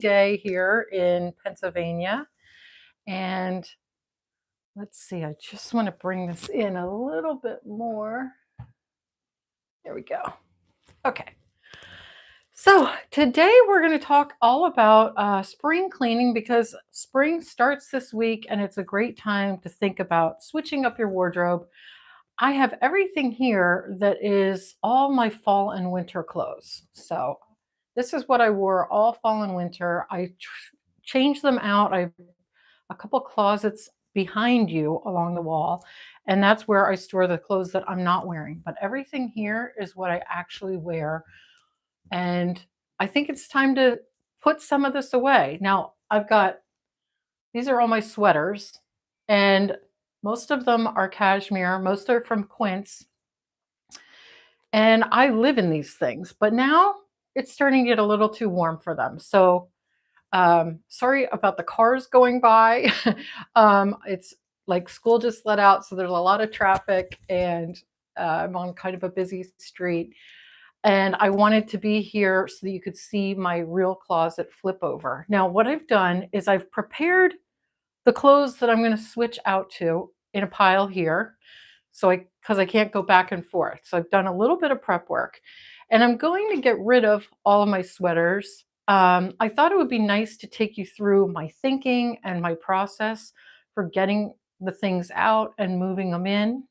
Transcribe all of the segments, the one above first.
day here in Pennsylvania. And let's see, I just want to bring this in a little bit more. There we go. Okay. So today we're going to talk all about spring cleaning because spring starts this week and it's a great time to think about switching up your wardrobe. I have everything here that is all my fall and winter clothes. So this is what I wore all fall and winter. I changed them out. I have a couple closets behind you along the wall, and that's where I store the clothes that I'm not wearing. But everything here is what I actually wear, and I think it's time to put some of this away. Now, these are all my sweaters, and most of them are cashmere, most are from Quince, and I live in these things. But now it's starting to get a little too warm for them. So sorry about the cars going by. It's like school just let out, so there's a lot of traffic, and I'm on kind of a busy street. And I wanted to be here so that you could see my real closet flip over. Now, what I've done is I've prepared the clothes that I'm going to switch out to in a pile here. Because I can't go back and forth. So I've done a little bit of prep work, and I'm going to get rid of all of my sweaters. I thought it would be nice to take you through my thinking and my process for getting the things out and moving them in.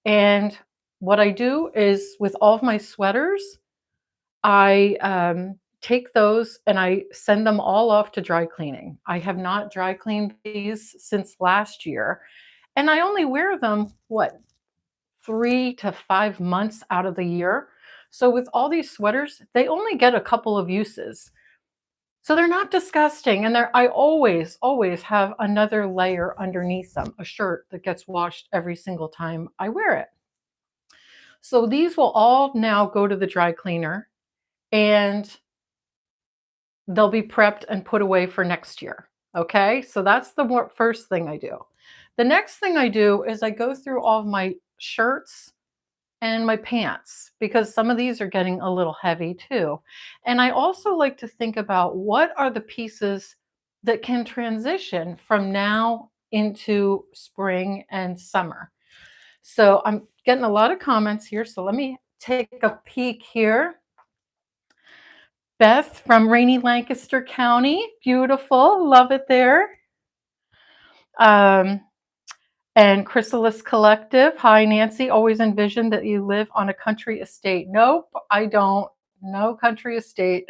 And what I do is with all of my sweaters, I take those and I send them all off to dry cleaning. I have not dry cleaned these since last year, and I only wear them, 3 to 5 months out of the year. So with all these sweaters, they only get a couple of uses. So they're not disgusting. And I always have another layer underneath them, a shirt that gets washed every single time I wear it. So these will all now go to the dry cleaner, and they'll be prepped and put away for next year. Okay, so that's the first thing I do. The next thing I do is I go through all of my shirts and my pants, because some of these are getting a little heavy too. And I also like to think about what are the pieces that can transition from now into spring and summer. So I'm getting a lot of comments here. So let me take a peek here. Beth from rainy Lancaster County. Beautiful. Love it there. And Chrysalis Collective. Hi, Nancy. Always envisioned that you live on a country estate. Nope, I don't. No country estate.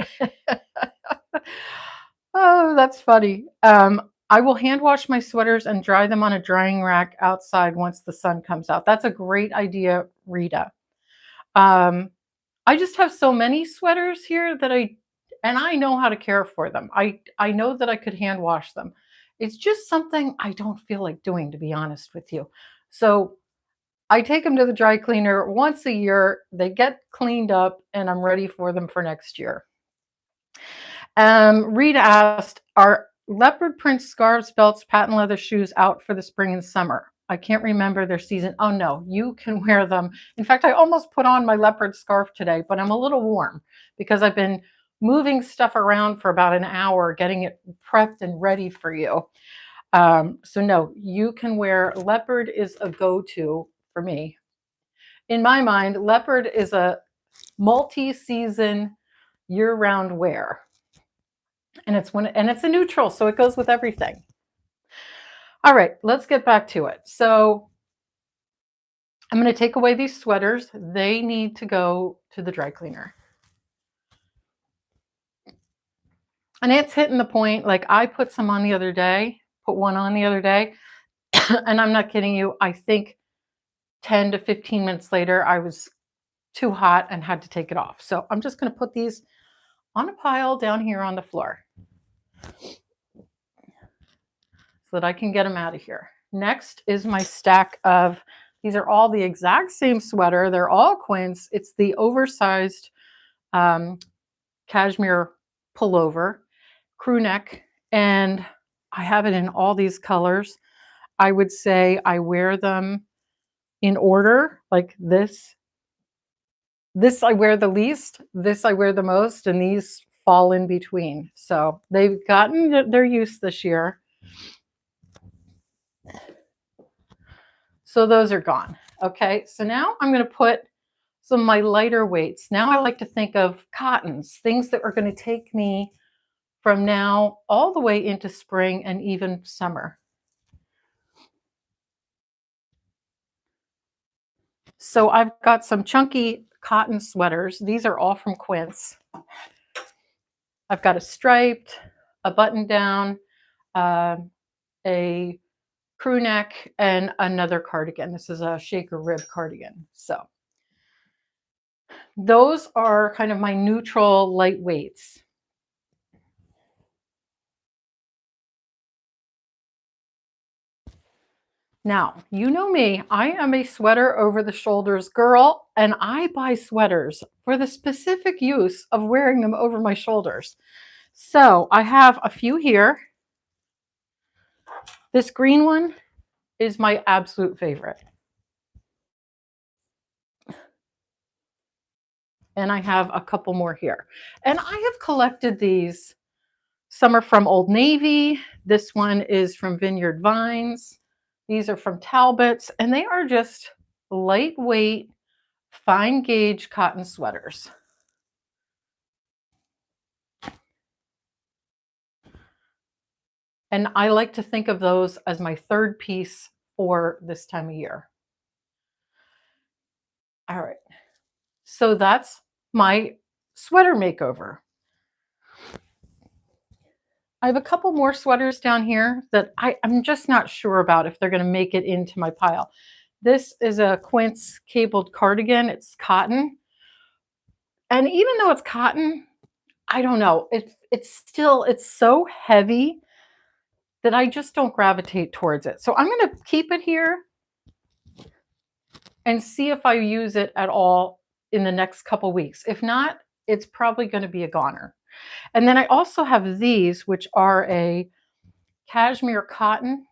Oh, that's funny. I will hand wash my sweaters and dry them on a drying rack outside once the sun comes out. That's a great idea, Rita. I just have so many sweaters here that I know how to care for them. I know that I could hand wash them. It's just something I don't feel like doing, to be honest with you. So I take them to the dry cleaner once a year. They get cleaned up, and I'm ready for them for next year. Rita asked, are leopard print scarves, belts, patent leather shoes out for the spring and summer? I can't remember their season. Oh no, you can wear them. In fact, I almost put on my leopard scarf today, but I'm a little warm because I've been moving stuff around for about an hour, getting it prepped and ready for you. So no, you can wear, leopard is a go-to for me. In my mind, leopard is a multi-season, year-round wear. And it's a neutral, so it goes with everything. All right, let's get back to it. So I'm going to take away these sweaters. They need to go to the dry cleaner. And it's hitting the point, like I put one on the other day, and I'm not kidding you, I think 10 to 15 minutes later, I was too hot and had to take it off. So I'm just going to put these on a pile down here on the floor so that I can get them out of here. Next is my stack of, these are all the exact same sweater. They're all Quince. It's the oversized cashmere pullover, crew neck, and I have it in all these colors. I would say I wear them in order, like this. This I wear the least, this I wear the most, and these fall in between. So they've gotten their use this year. So those are gone. Okay, so now I'm going to put some of my lighter weights. Now I like to think of cottons, things that are going to take me from now all the way into spring and even summer. So I've got some chunky cotton sweaters. These are all from Quince. I've got a striped, a button down, a crew neck, and another cardigan. This is a shaker rib cardigan. So those are kind of my neutral lightweights. Now, you know me, I am a sweater over the shoulders girl, and I buy sweaters for the specific use of wearing them over my shoulders. So I have a few here. This green one is my absolute favorite. And I have a couple more here. And I have collected these. Some are from Old Navy. This one is from Vineyard Vines. These are from Talbot's, and they are just lightweight, fine gauge cotton sweaters. And I like to think of those as my third piece for this time of year. All right, so that's my sweater makeover. I have a couple more sweaters down here that I'm just not sure about if they're going to make it into my pile. This is a Quince cabled cardigan. It's cotton. And even though it's cotton, I don't know. It's so heavy that I just don't gravitate towards it. So I'm going to keep it here and see if I use it at all in the next couple weeks. If not, it's probably going to be a goner. And then I also have these, which are a cashmere cotton,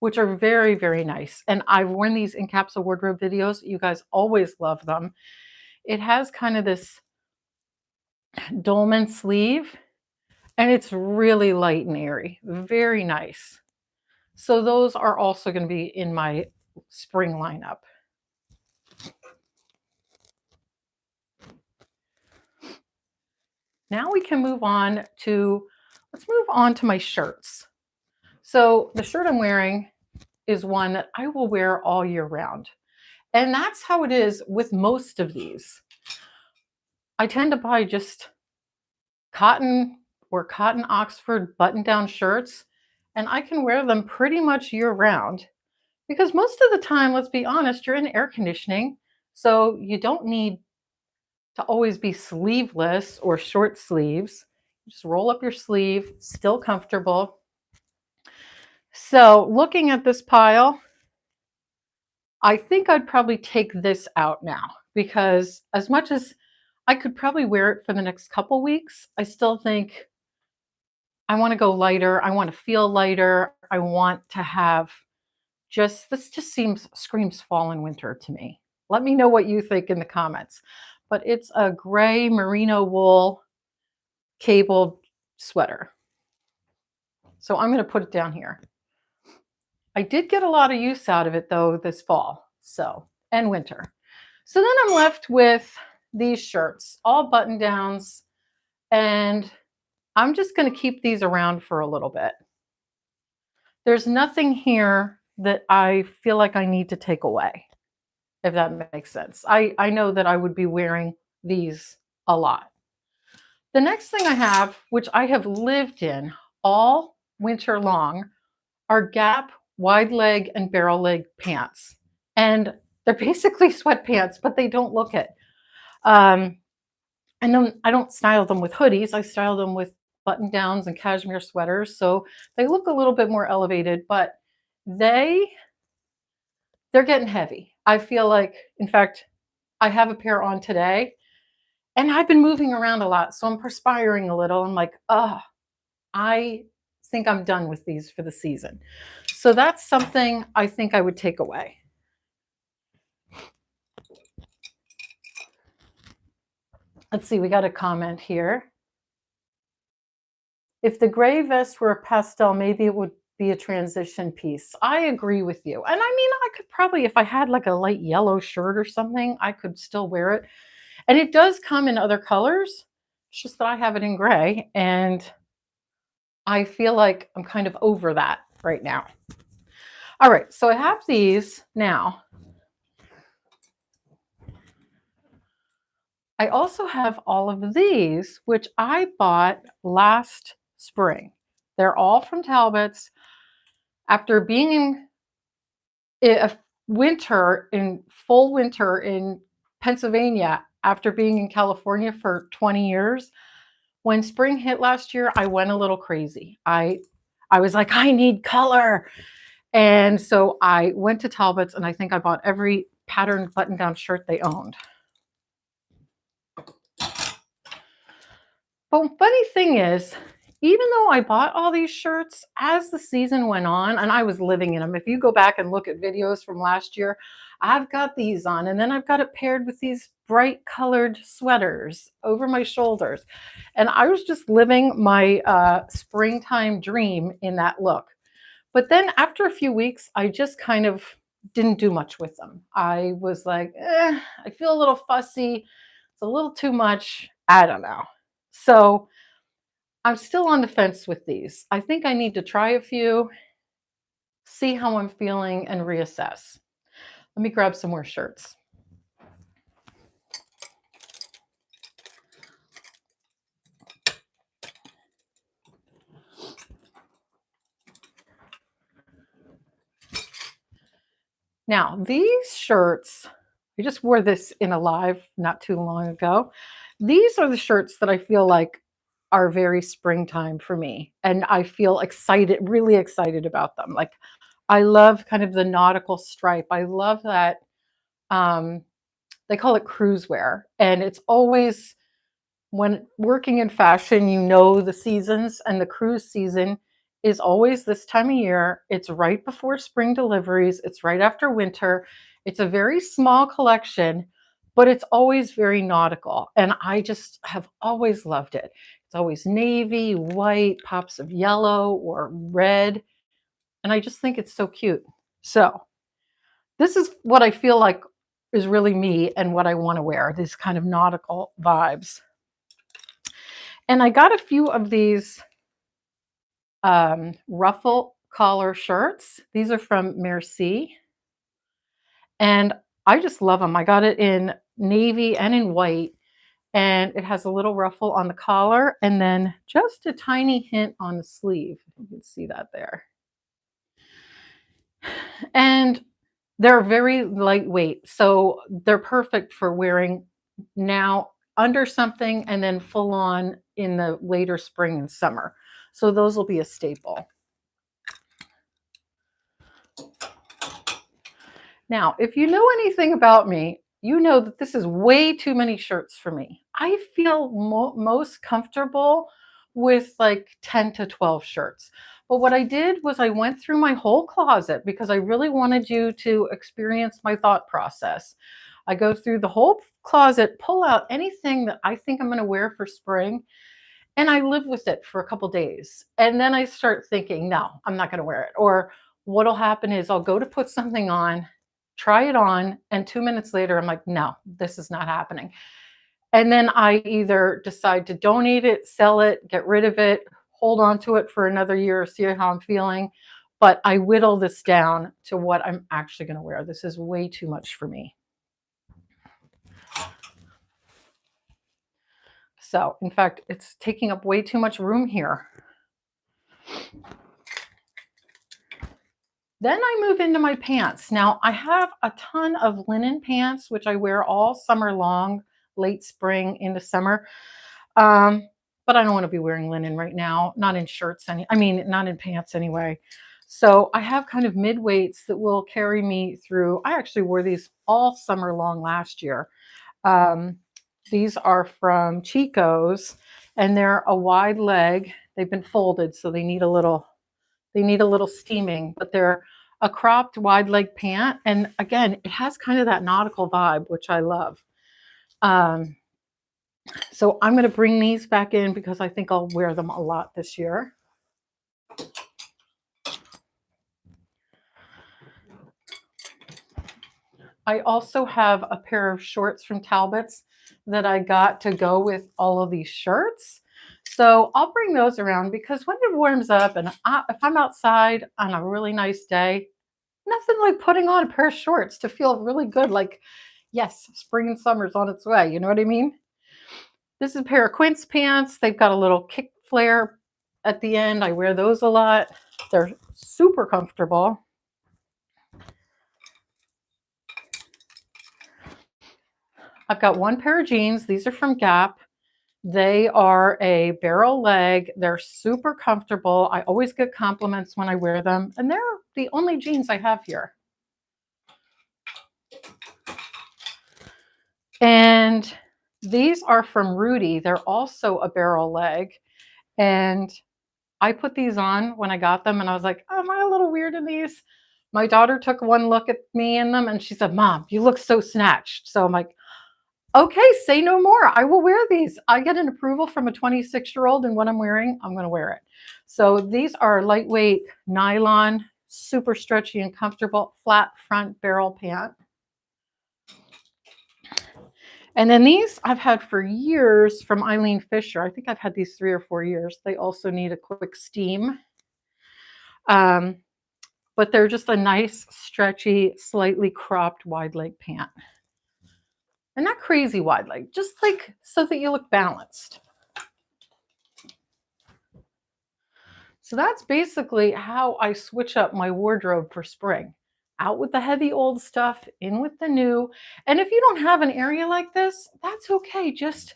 which are very, very nice. And I've worn these in capsule wardrobe videos. You guys always love them. It has kind of this dolman sleeve, and it's really light and airy. Very nice. So those are also going to be in my spring lineup. Now we can move on to, let's move on to my shirts. So the shirt I'm wearing is one that I will wear all year round. And that's how it is with most of these. I tend to buy just cotton or cotton Oxford button-down shirts, and I can wear them pretty much year round because most of the time, let's be honest, you're in air conditioning, so you don't need to always be sleeveless or short sleeves. Just roll up your sleeve, still comfortable. So looking at this pile, I think I'd probably take this out now because as much as I could probably wear it for the next couple weeks, I still think I want to go lighter. I want to feel lighter. I want to have this just screams fall and winter to me. Let me know what you think in the comments. But it's a gray merino wool cabled sweater. So I'm going to put it down here. I did get a lot of use out of it though this fall, and winter. So then I'm left with these shirts, all button downs, and I'm just going to keep these around for a little bit. There's nothing here that I feel like I need to take away, if that makes sense. I know that I would be wearing these a lot. The next thing I have, which I have lived in all winter long, are Gap wide leg and barrel leg pants. And they're basically sweatpants, but they don't look it. And then I don't style them with hoodies. I style them with button downs and cashmere sweaters. So they look a little bit more elevated, but they're getting heavy. I feel like, in fact, I have a pair on today and I've been moving around a lot. So I'm perspiring a little. I'm like, I think I'm done with these for the season. So that's something I think I would take away. Let's see, we got a comment here. If the gray vest were a pastel, maybe it would be a transition piece. I agree with you. And I mean, I could probably, if I had like a light yellow shirt or something, I could still wear it. And it does come in other colors. It's just that I have it in gray. And I feel like I'm kind of over that right now. All right, so I have these now. I also have all of these, which I bought last spring. They're all from Talbot's. After being in a winter, in full winter in Pennsylvania, after being in California for 20 years, when spring hit last year, I went a little crazy. I was like, I need color. And so I went to Talbot's and I think I bought every patterned button-down shirt they owned. But funny thing is, even though I bought all these shirts, as the season went on, and I was living in them, if you go back and look at videos from last year, I've got these on, and then I've got it paired with these bright colored sweaters over my shoulders. And I was just living my springtime dream in that look. But then after a few weeks, I just kind of didn't do much with them. I was like, I feel a little fussy. It's a little too much. I don't know. So I'm still on the fence with these. I think I need to try a few, see how I'm feeling, and reassess. Let me grab some more shirts. Now, these shirts, I just wore this in a live not too long ago. These are the shirts that I feel like are very springtime for me. And I feel excited, really excited about them. Like, I love kind of the nautical stripe. I love that. They call it cruise wear. And it's always, when working in fashion, you know the seasons, and the cruise season is always this time of year. It's right before spring deliveries, it's right after winter. It's a very small collection, but it's always very nautical. And I just have always loved it. It's always navy, white, pops of yellow or red. And I just think it's so cute. So, this is what I feel like is really me and what I want to wear, these kind of nautical vibes. And I got a few of these ruffle collar shirts. These are from Merci. And I just love them. I got it in navy and in white. And it has a little ruffle on the collar and then just a tiny hint on the sleeve. You can see that there. And they're very lightweight. So they're perfect for wearing now under something and then full on in the later spring and summer. So those will be a staple. Now, if you know anything about me, you know that this is way too many shirts for me. I feel most comfortable with like 10 to 12 shirts. But what I did was I went through my whole closet because I really wanted you to experience my thought process. I go through the whole closet, pull out anything that I think I'm going to wear for spring, and I live with it for a couple days. And then I start thinking, no, I'm not going to wear it. Or what'll happen is I'll go to put something on, try it on, and 2 minutes later, I'm like, no, this is not happening. And then I either decide to donate it, sell it, get rid of it, hold on to it for another year, see how I'm feeling. But I whittle this down to what I'm actually going to wear. This is way too much for me. So, in fact, it's taking up way too much room here. Then I move into my pants. Now, I have a ton of linen pants, which I wear all summer long, late spring into summer. But I don't want to be wearing linen right now, not in shirts, not in pants anyway. So I have kind of mid-weights that will carry me through. I actually wore these all summer long last year. These are from Chico's, and they're a wide leg. They've been folded, so they need a little steaming, but they're a cropped wide leg pant. And again, it has kind of that nautical vibe, which I love. So I'm going to bring these back in because I think I'll wear them a lot this year. I also have a pair of shorts from Talbot's that I got to go with all of these shirts. So I'll bring those around because when it warms up and if I'm outside on a really nice day, nothing like putting on a pair of shorts to feel really good. Like, yes, spring and summer's on its way. You know what I mean? This is a pair of Quince pants. They've got a little kick flare at the end. I wear those a lot. They're super comfortable. I've got one pair of jeans. These are from Gap. They are a barrel leg. They're super comfortable. I always get compliments when I wear them. And they're the only jeans I have here. And these are from Rudy. They're also a barrel leg. And I put these on when I got them and I was like, am I a little weird in these? My daughter took one look at me in them and she said, Mom, you look so snatched. So I'm like, okay, say no more. I will wear these. I get an approval from a 26-year-old and what I'm wearing, I'm going to wear it. So these are lightweight nylon, super stretchy and comfortable, flat front barrel pant. And then these I've had for years from Eileen Fisher. I think I've had these 3 or 4 years. They also need a quick steam. But they're just a nice, stretchy, slightly cropped wide leg pant. And not crazy wide leg, just like so that you look balanced. So that's basically how I switch up my wardrobe for spring. Out with the heavy old stuff, in with the new. And if you don't have an area like this, that's okay. Just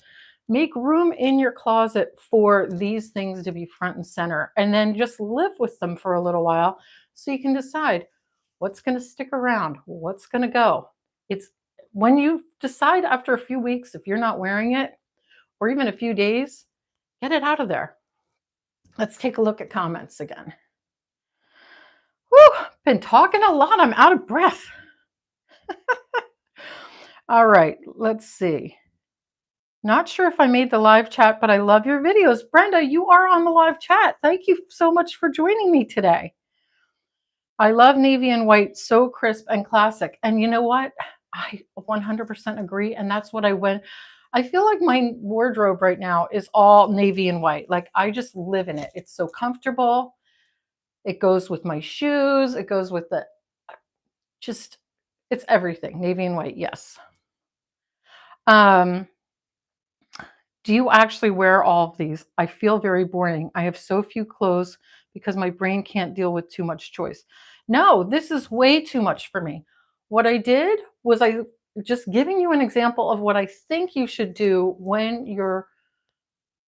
make room in your closet for these things to be front and center. And then just live with them for a little while so you can decide what's going to stick around, what's going to go. It's when you decide after a few weeks, if you're not wearing it, or even a few days, get it out of there. Let's take a look at comments again. Whew, been talking a lot. I'm out of breath. All right, let's see. Not sure if I made the live chat, but I love your videos. Brenda, you are on the live chat. Thank you so much for joining me today. I love navy and white, so crisp and classic. And you know what? I 100% agree. And that's what I went. I feel like my wardrobe right now is all navy and white. Like I just live in it. It's so comfortable. It goes with my shoes. It goes with the just, it's everything. Navy and white, yes. Do you actually wear all of these? I feel very boring. I have so few clothes because my brain can't deal with too much choice. No, this is way too much for me. What I did was I just giving you an example of what I think you should do when you're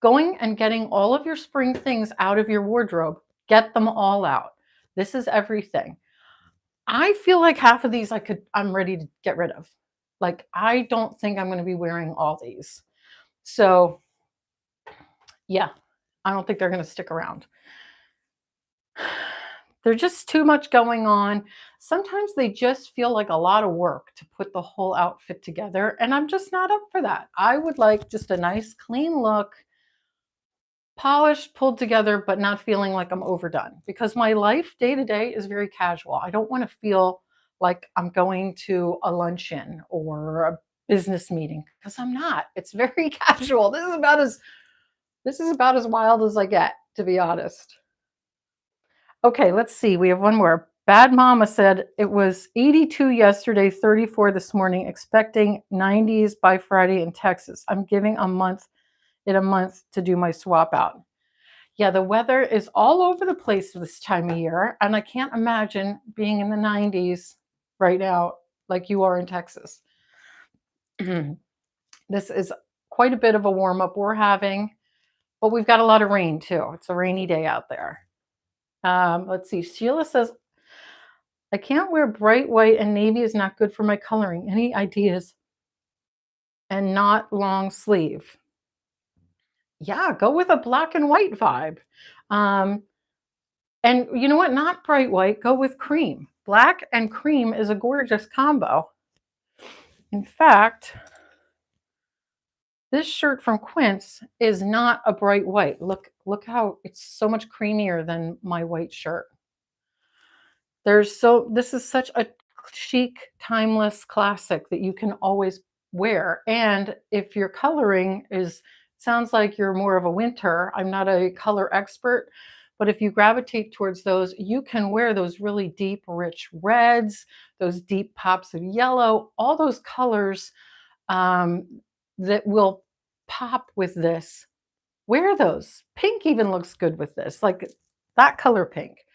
going and getting all of your spring things out of your wardrobe. Get them all out. This is everything. I feel like half of these I'm ready to get rid of. Like I don't think I'm going to be wearing all these. So yeah, I don't think they're going to stick around. There's just too much going on. Sometimes they just feel like a lot of work to put the whole outfit together, and I'm just not up for that. I would like just a nice, clean look, polished, pulled together, but not feeling like I'm overdone because my life day to day is very casual. I don't want to feel like I'm going to a luncheon or a business meeting because I'm not. It's very casual. This is about as wild as I get, to be honest. Okay, let's see. We have one more. Bad Mama said it was 82 yesterday, 34 this morning, expecting 90s by Friday in Texas. I'm giving a month to do my swap out. Yeah, the weather is all over the place this time of year, and I can't imagine being in the 90s right now like you are in Texas. This is quite a bit of a warm up we're having, but we've got a lot of rain too. It's a rainy day out there. Let's see. Sheila says, I can't wear bright white and navy is not good for my coloring. Any ideas? And not long sleeve. Yeah, go with a black and white vibe. And you know what? Not bright white. Go with cream. Black and cream is a gorgeous combo. In fact, This shirt from Quince is not a bright white. Look how it's so much creamier than my white shirt. This is such a chic, timeless classic that you can always wear. And if your coloring is sounds like you're more of a winter, I'm not a color expert, but if you gravitate towards those, you can wear those really deep, rich reds, those deep pops of yellow, all those colors um, that will pop with this. Wear those. Pink even looks good with this. Like that color pink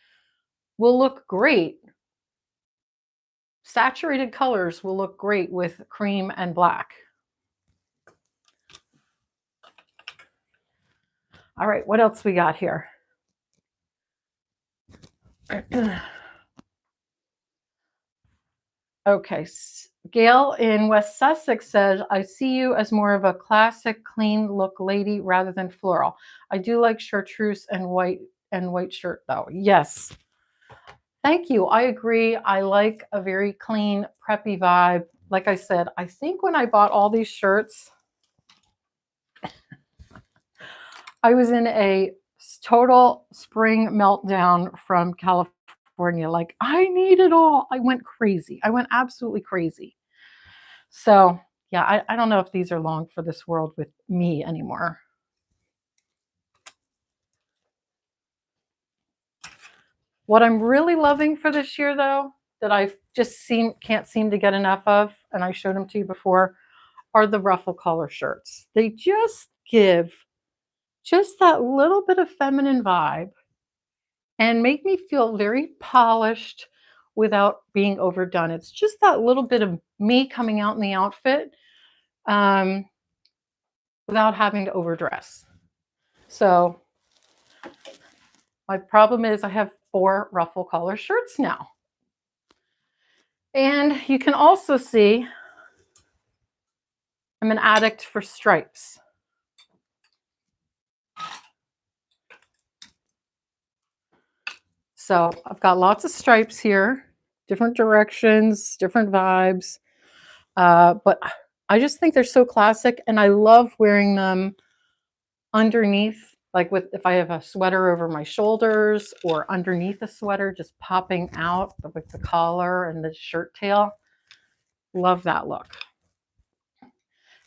will look great. Saturated colors will look great with cream and black. All right, what else we got here? Okay, Gail in West Sussex says, I see you as more of a classic, clean look lady rather than floral. I do like chartreuse and white shirt though. Yes. Thank you. I agree. I like a very clean, preppy vibe. Like I said, I think when I bought all these shirts, I was in a total spring meltdown from California. Like, I need it all. I went crazy. I went absolutely crazy. So, yeah, I don't know if these are long for this world with me anymore. What I'm really loving for this year, though, that I just can't seem to get enough of, and I showed them to you before, are the ruffle collar shirts. They just give just that little bit of feminine vibe and make me feel very polished without being overdone. It's just that little bit of me coming out in the outfit um, without having to overdress. So my problem is I have 4 ruffle collar shirts now. And you can also see I'm an addict for stripes. So I've got lots of stripes here, different directions, different vibes. But I just think they're so classic, and I love wearing them underneath, like if I have a sweater over my shoulders or underneath a sweater, just popping out with the collar and the shirt tail. Love that look.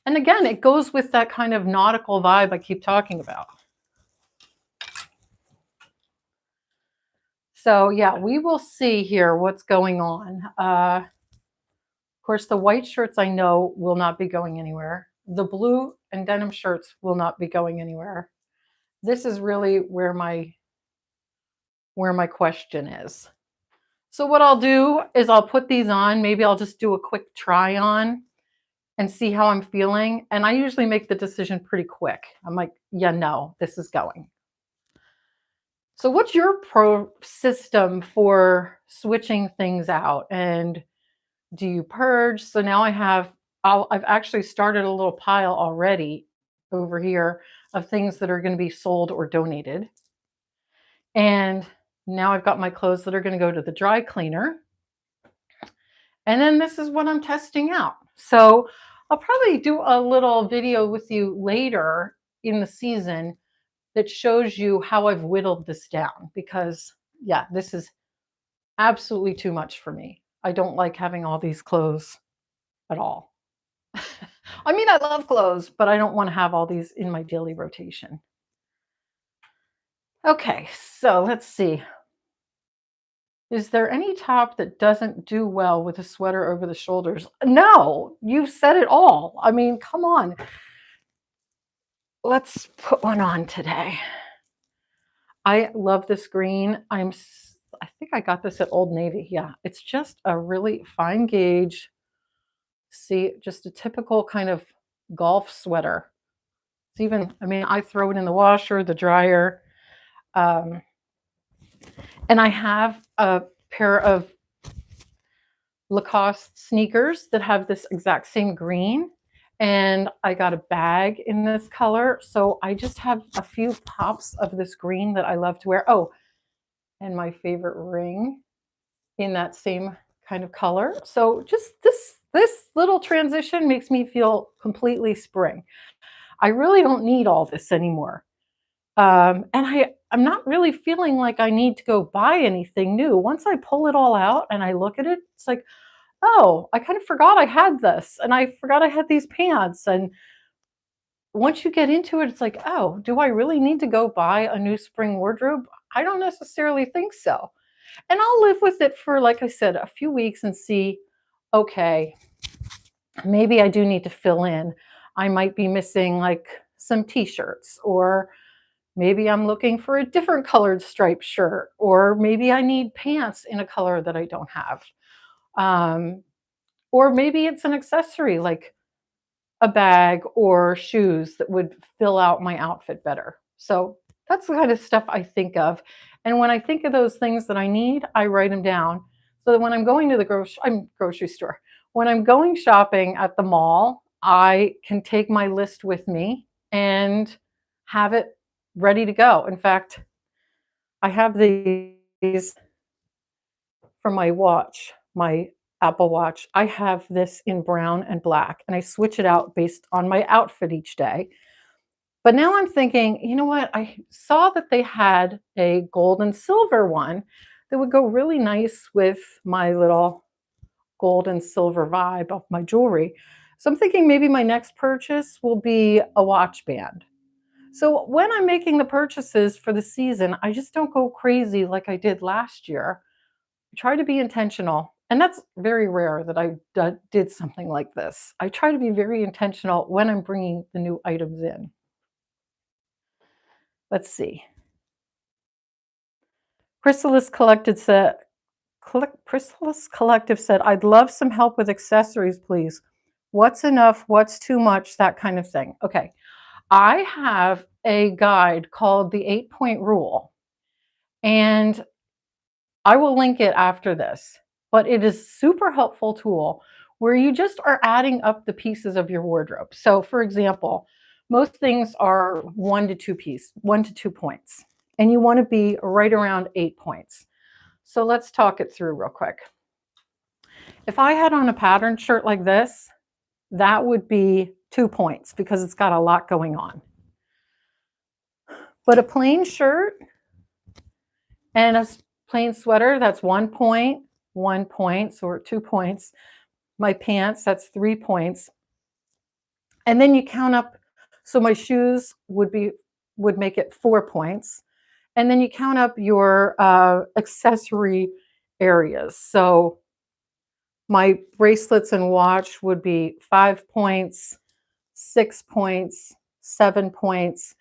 And again, it goes with that kind of nautical vibe I keep talking about. So yeah, we will see here what's going on. Of course, the white shirts I know will not be going anywhere. The blue and denim shirts will not be going anywhere. This is really where my question is. So what I'll do is I'll put these on. Maybe I'll just do a quick try on and see how I'm feeling. And I usually make the decision pretty quick. I'm like, yeah, no, this is going. So what's your system for switching things out? And do you purge? So now I've actually started a little pile already over here of things that are going to be sold or donated. And now I've got my clothes that are going to go to the dry cleaner. And then this is what I'm testing out. So I'll probably do a little video with you later in the season that shows you how I've whittled this down, because yeah, this is absolutely too much for me. I don't like having all these clothes at all. I mean, I love clothes, but I don't want to have all these in my daily rotation. Okay, so let's see. Is there any top that doesn't do well with a sweater over the shoulders? No, you've said it all. I mean, come on. Let's put one on today. I love this green. I think I got this at Old Navy. Yeah, it's just a really fine gauge. See, just a typical kind of golf sweater. It's even, I mean, I throw it in the washer, the dryer. And I have a pair of Lacoste sneakers that have this exact same green. And I got a bag in this color. So I just have a few pops of this green that I love to wear. Oh, and my favorite ring in that same kind of color. So just this little transition makes me feel completely spring. I really don't need all this anymore. And I'm not really feeling like I need to go buy anything new. Once I pull it all out and I look at it, it's like, oh, I kind of forgot I had this and I forgot I had these pants. And once you get into it, it's like, oh, do I really need to go buy a new spring wardrobe? I don't necessarily think so. And I'll live with it for, like I said, a few weeks and see, okay, maybe I do need to fill in. I might be missing like some t-shirts, or maybe I'm looking for a different colored striped shirt, or maybe I need pants in a color that I don't have. Um, or maybe it's an accessory like a bag or shoes that would fill out my outfit better. So that's the kind of stuff I think of. And when I think of those things that I need, I write them down so that when I'm going to the grocery store, when I'm going shopping at the mall, I can take my list with me and have it ready to go. In fact, I have these for my watch, my Apple Watch. I have this in brown and black, and I switch it out based on my outfit each day. But now I'm thinking, you know what? I saw that they had a gold and silver one that would go really nice with my little gold and silver vibe of my jewelry. So I'm thinking maybe my next purchase will be a watch band. So when I'm making the purchases for the season, I just don't go crazy like I did last year. Try to be intentional. And that's very rare that I did something like this. I try to be very intentional when I'm bringing the new items in. Let's see. Chrysalis Collected said, Chrysalis Collective said, I'd love some help with accessories, please. What's enough? What's too much? That kind of thing. Okay. I have a guide called the 8-point rule, and I will link it after this, but it is a super helpful tool where you just are adding up the pieces of your wardrobe. So for example, most things are 1 to 2 points, and you want to be right around 8 points. So let's talk it through real quick. If I had on a patterned shirt like this, that would be 2 points because it's got a lot going on. But a plain shirt and a plain sweater, that's 1 point, 1 point, so 2 points. My pants, that's 3 points. And then you count up, so my shoes would make it 4 points. And then you count up your accessory areas. So my bracelets and watch would be 5 points, 6 points, 7 points.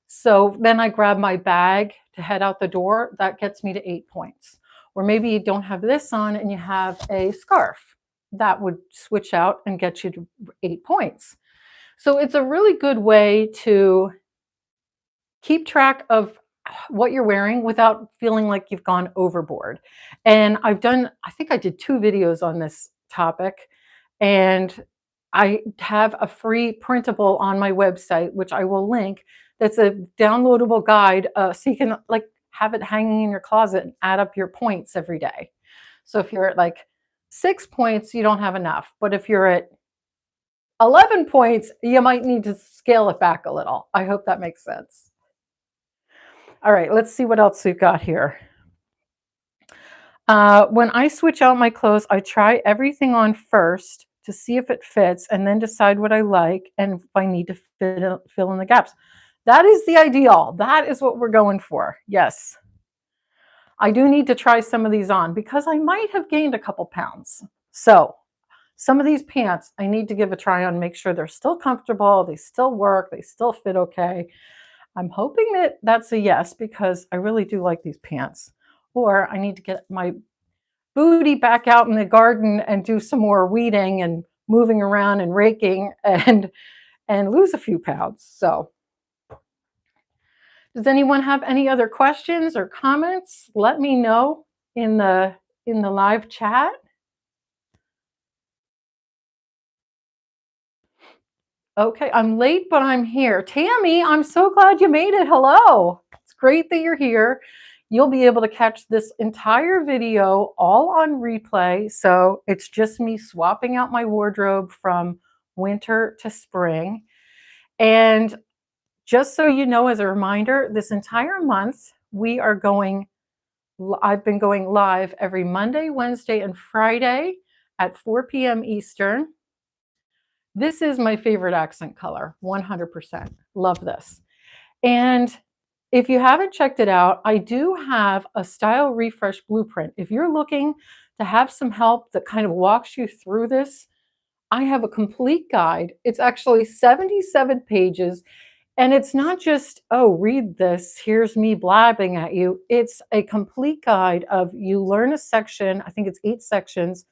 So then I grab my bag to head out the door. That gets me to 8 points. Or maybe you don't have this on and you have a scarf. That would switch out and get you to 8 points. So it's a really good way to keep track of what you're wearing without feeling like you've gone overboard. And I think I did 2 videos on this topic, and I have a free printable on my website, which I will link. That's a downloadable guide, so you can like have it hanging in your closet and add up your points every day. So if you're at like 6 points, you don't have enough. But if you're at 11 points, you might need to scale it back a little. I hope that makes sense. All right, let's see what else we've got here. When I switch out my clothes, I try everything on first to see if it fits and then decide what I like and if I need to fill in the gaps. That is the ideal. That is what we're going for. Yes. I do need to try some of these on because I might have gained a couple pounds. So some of these pants I need to give a try on, make sure they're still comfortable, they still work, they still fit okay. I'm hoping that that's a yes because I really do like these pants. Or I need to get my booty back out in the garden and do some more weeding and moving around and raking and lose a few pounds. So does anyone have any other questions or comments? Let me know in the live chat. Okay, I'm late, but I'm here. Tammy, I'm so glad you made it. Hello. It's great that you're here. You'll be able to catch this entire video all on replay. So it's just me swapping out my wardrobe from winter to spring. And just so you know, as a reminder, this entire month, I've been going live every Monday, Wednesday, and Friday at 4 p.m. Eastern. This is my favorite accent color, 100%. Love this. And if you haven't checked it out, I do have a style refresh blueprint. If you're looking to have some help that kind of walks you through this, I have a complete guide. It's actually 77 pages. And it's not just, oh, read this, here's me blabbing at you. It's a complete guide of you learn a section, I think it's 8 sections.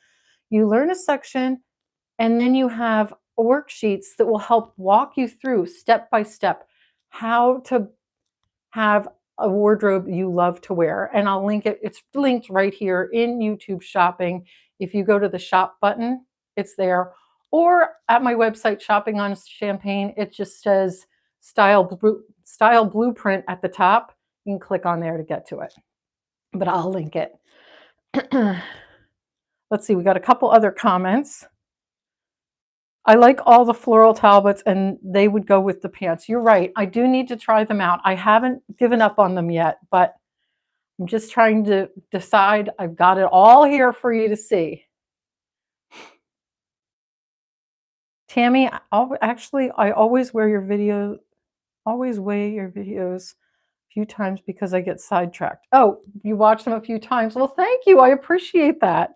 You learn a section, and then you have worksheets that will help walk you through step by step how to have a wardrobe you love to wear. And I'll link it. It's linked right here in YouTube Shopping. If you go to the shop button, it's there. Or at my website, Shopping on Champagne, it just says style blueprint at the top. You can click on there to get to it. But I'll link it. Let's see, we got a couple other comments. I like all the floral Talbots and they would go with the pants. You're right. I do need to try them out. I haven't given up on them yet, but I'm just trying to decide. I've got it all here for you to see. Tammy, I always wear your videos a few times because I get sidetracked. Oh, you watch them a few times. Well, thank you. I appreciate that.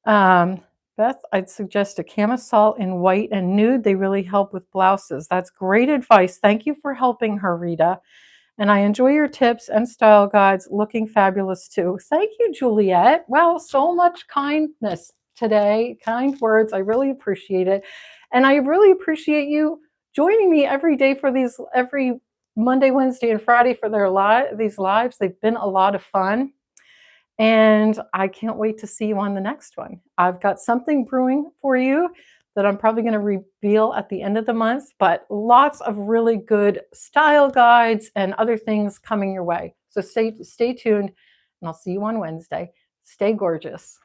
Beth, I'd suggest a camisole in white and nude. They really help with blouses. That's great advice. Thank you for helping her, Rita. And I enjoy your tips and style guides. Looking fabulous too. Thank you, Juliet. Wow, so much kindness today. Kind words. I really appreciate it. And I really appreciate you joining me every day for every Monday, Wednesday, and Friday for these lives. They've been a lot of fun. And I can't wait to see you on the next one. I've got something brewing for you that I'm probably going to reveal at the end of the month, but lots of really good style guides and other things coming your way. So stay tuned, and I'll see you on Wednesday. Stay gorgeous.